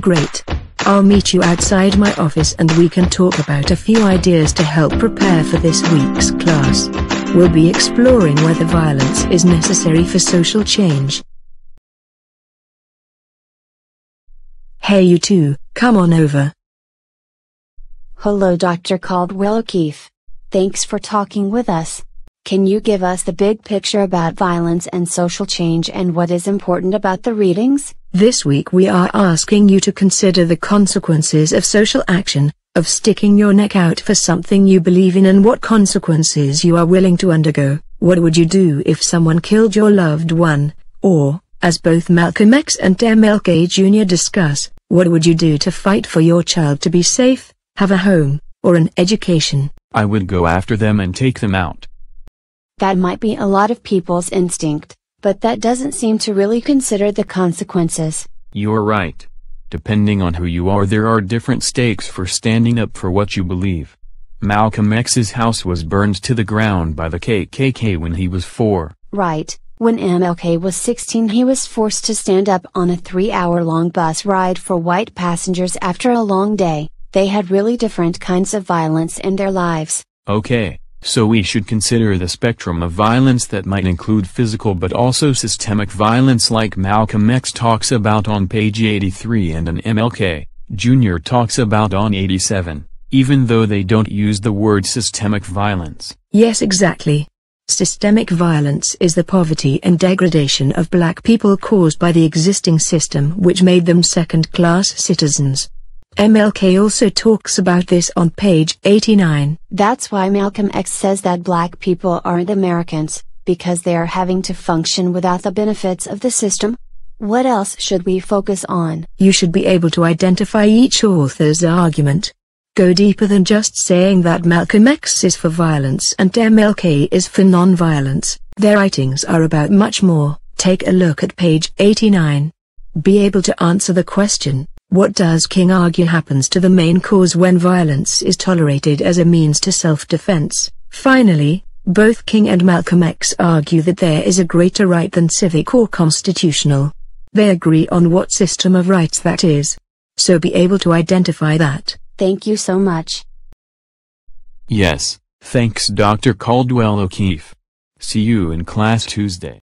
Great. I'll meet you outside my office and we can talk about a few ideas to help prepare for this week's class. We'll be exploring whether violence is necessary for social change. Hey you two, come on over. Hello Dr. Caldwell-O'Keefe. Thanks for talking with us. Can you give us the big picture about violence and social change and what is important about the readings? This week we are asking you to consider the consequences of social action, of sticking your neck out for something you believe in, and what consequences you are willing to undergo. What would you do if someone killed your loved one? Or, as both Malcolm X and MLK Jr. discuss, what would you do to fight for your child to be safe, have a home, or an education? I would go after them and take them out. That might be a lot of people's instinct, but that doesn't seem to really consider the consequences. You're right. Depending on who you are, there are different stakes for standing up for what you believe. Malcolm X's house was burned to the ground by the KKK when he was 4. Right. When MLK was 16, he was forced to stand up on a 3-hour-long bus ride for white passengers after a long day. They had really different kinds of violence in their lives. Okay. So we should consider the spectrum of violence that might include physical but also systemic violence, like Malcolm X talks about on page 83 and an MLK Jr. talks about on 87, even though they don't use the word systemic violence. Yes, exactly. Systemic violence is the poverty and degradation of black people caused by the existing system which made them second-class citizens. MLK also talks about this on page 89. That's why Malcolm X says that black people aren't Americans, because they are having to function without the benefits of the system. What else should we focus on? You should be able to identify each author's argument. Go deeper than just saying that Malcolm X is for violence and MLK is for non-violence. Their writings are about much more. Take a look at page 89. Be able to answer the question, what does King argue happens to the main cause when violence is tolerated as a means to self-defense? Finally, both King and Malcolm X argue that there is a greater right than civic or constitutional. They agree on what system of rights that is. So be able to identify that. Thank you so much. Yes, thanks Dr. Caldwell-O'Keefe. See you in class Tuesday.